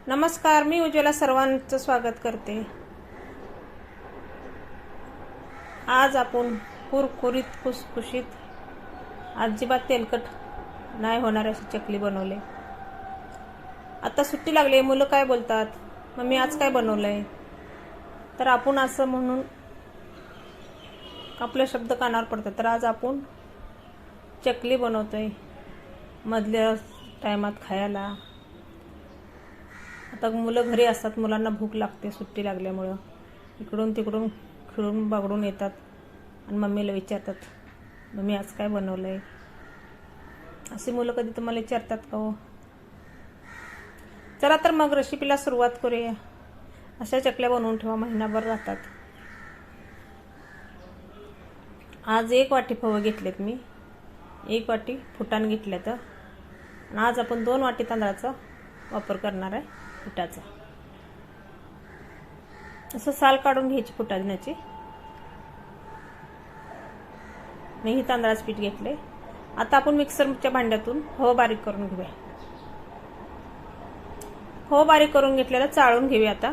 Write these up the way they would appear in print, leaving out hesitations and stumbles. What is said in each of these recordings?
नमस्कार, मी उज्ज्वला सर्वांचं स्वागत करते। आज आपण कुरकुरीत खुसखुशीत अजिबात तेलकट नाही होणार अशी चकली बनवले। आता सुट्टी लागली, मुलं काय बोलतात, मम्मी आज काय बनवलंय, तर आपण असं म्हणून आपले शब्द कानावर पडतात। तर आज आपण चकली बनवतोय मधल्या टायमात खायला। आता मुलं घरी असतात, मुलांना भूक लागते सुट्टी लागल्यामुळे, इकडून तिकडून खेळून बागडून येतात आणि मम्मीला विचारतात, मम्मी आज काय बनवलंय। असे मुलं कधी तुम्हाला विचारतात का हो? चला तर मग रेसिपीला सुरुवात करूया। अशा चकल्या बनवून ठेवा, महिनाभर राहतात। आज 1 वाटी पोहे घेतलेत मी, 1 वाटी फुटाण घेतले तर, आणि आज आपण 2 वाटी तांदळाचा वापर करणार आहे, पिठाचा। असं साल काढून घ्यायची फुटाण्याची। मी ही तांदळाचं पीठ घेतले। आता आपण मिक्सरच्या भांड्यातून हो बारीक करून घेऊया। हो बारीक करून घेतलेलं चाळून घेऊया। आता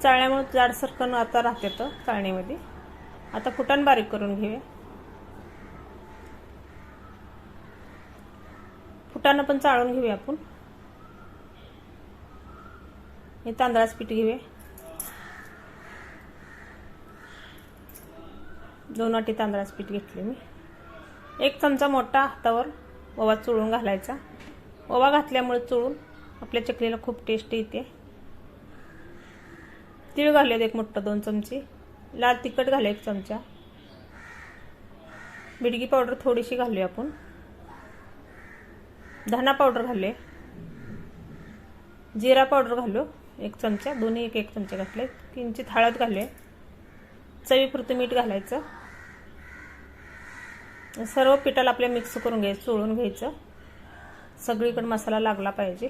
चाळण्यामुळे जाडसरकन आता राहते तर चाळणीमध्ये। आता फुटाण बारीक करून घेऊया। फुटाण पण चाळून घेऊया आपण। हे तांदळाचं पीठ घेऊया, 2 वाटी तांदळाचं पीठ घेतले मी। 1 चमचा मोठा हातावर ओवा चुळून घालायचा। ओवा घातल्यामुळे चुळून आपल्या चकलीला खूप टेस्ट येते। तीळ घालूयात 1 मोठा 2 चमचे। लाल तिखट घालूया 1 चमचा। बिडगी पावडर थोडीशी घालूया आपण। धना पावडर घालूया। जिरा पावडर घालू 1 चमचा, दोन्ही 1 चमचा घातले। किंचित हळद घालूया। चवीपुरतं मीठ घालायचं। सर्व पिठाला आपल्या मिक्स करून घ्यायचं, चोळून घ्यायचं। सगळीकडे मसाला लागला पाहिजे।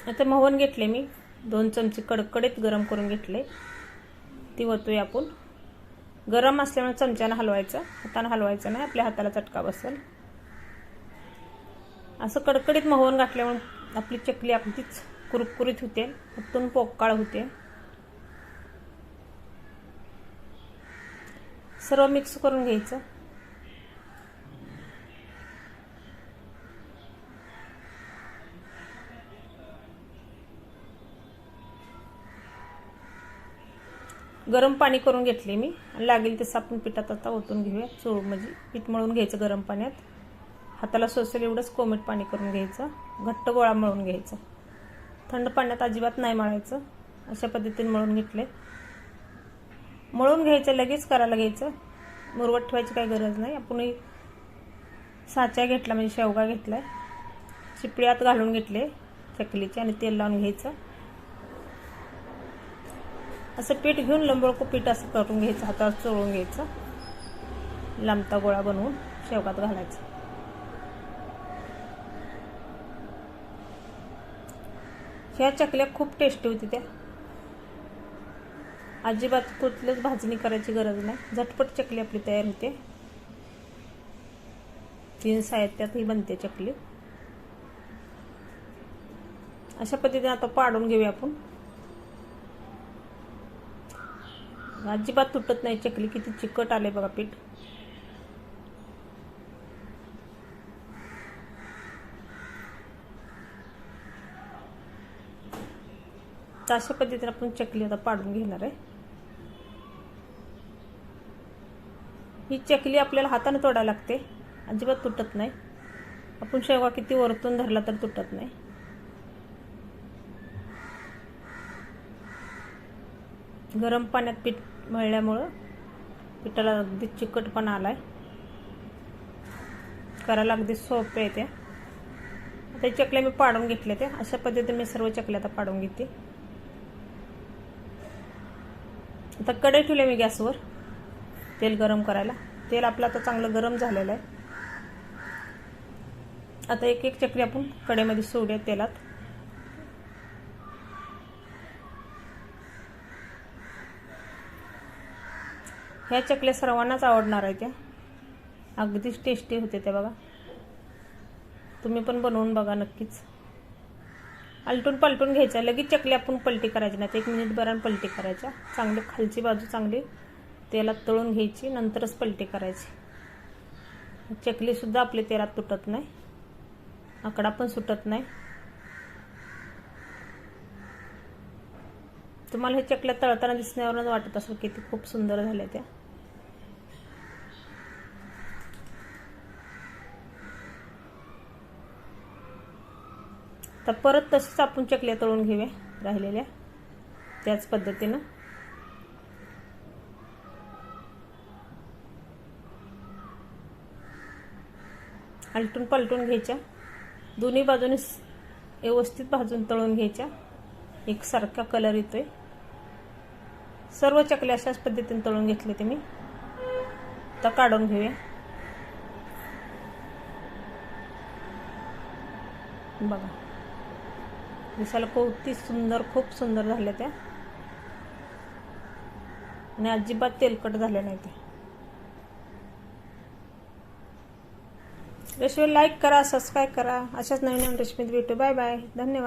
आता मोहन घेतले मी, 2 चमचे कडकडीत गरम करून घेतले, ती ओतूया आपण। गरम असल्यामुळे चमच्याने हलवायचं, हाताने हलवायचं नाही, आपल्या हाताला चटका बसेल। असं कडकडीत मोहन घातल्यामुळे आपली चकली अगदीच कुरकुरीत होते, आतून पोकळ होते। सर्व मिक्स करून घ्यायचं। गरम पाणी करून घेतले मी, आणि लागेल तसं आपण पिठात आता ओतून घेऊया। चोळ म्हणजे पीठ मळून घ्यायचं गरम पाण्यात, हाताला सोसेल एवढंच कोमट पाणी करून घ्यायचं। घट्ट गोळा मळून घ्यायचा, थंड पाण्यात अजिबात नाही मळायचं। अशा पद्धतीने मळून घेतले। मळून घ्यायचं, लगेच करायला घ्यायचं, मुरवत ठेवायची काही गरज नाही। आपण साचा घेतला, म्हणजे शेवगा घेतलाय, चिपळ्यात घालून घेतले चकलीचे, आणि तेल लावून घ्यायचं। असं पीठ घेऊन लंबळको पीठ असं करून घ्यायचं, हातावर चोळून घ्यायचं, लांबता गोळा बनवून शेवगात घालायचं। ह्या चकल्या खूप टेस्टी होती, त्या अजिबात कुठलीच भाजणी करायची गरज नाही, झटपट चकली आपली तयार होते। 3 साहित्यात ही बनते चकली। अशा पद्धतीने आता पाडून घेऊया आपण। अजिबात तुटत नाही चकली, किती चिकट आले बघा पीठ। अशा पद्धतीने आपण चकली आता पाडून घेणार आहे। ही चकली आपल्याला हाताने तोडायला लागते, अजिबात तुटत नाही। आपण शेवगा किती वरतून धरला तर तुटत नाही। गरम पाण्यात पीठ मळल्यामुळं पिठाला अगदी चिकटपणा आलाय, करायला अगदी सोपे आहे ते। आता चकल्या मी पाडून घेतल्या, त्या अशा पद्धतीने मी सर्व चकल्या आता पाडून घेते। आता कढई ठेवली मी गॅसवर तेल गरम करायला। तेल आपलं आता चांगलं गरम झालेलं आहे। आता 1 चकली आपण कढईमध्ये सोडूया तेलात। ह्या चकल्या सर्वांनाच आवडणार आहे त्या, अगदीच टेस्टी होते त्या बघा. तुम्ही पण बनवून बघा नक्कीच. आलटून पलटून घ्यायचं, लगेच चकली आपण पलटी करायची नाही, 1 मिनिट भरान पलटी करायच्या. चांगली खालची बाजू चांगली तेलात तळून घ्यायची, नंतरच पलटी करायची. चकलीसुद्धा आपली तेलात तुटत नाही, आकडा पण सुटत नाही. तुम्हाला हे चकल्या तळताना दिसण्यावरूनच वाटत असेल किती खूप सुंदर झाल्या त्या. तर परत तशीच आपण चकल्या तळून घेऊया राहिलेल्या त्याच पद्धतीनं. आलटून पलटून घ्यायच्या, दोन्ही बाजूने व्यवस्थित भाजून तळून घ्यायच्या. एकसारखा कलर येतोय. सर्व चकल्या अशाच पद्धतीने तळून घेतले ते मी. आता काढून घेऊया. बघा दिसायला खूप सुंदर, खूप सुंदर झाल्या त्या आणि अजिबात तेलकट झाल्या नाही त्या. रेसिपी लाईक करा, सबस्क्राईब करा. अशाच नवीन नवीन रेसिपीत भेटू. बाय बाय, धन्यवाद.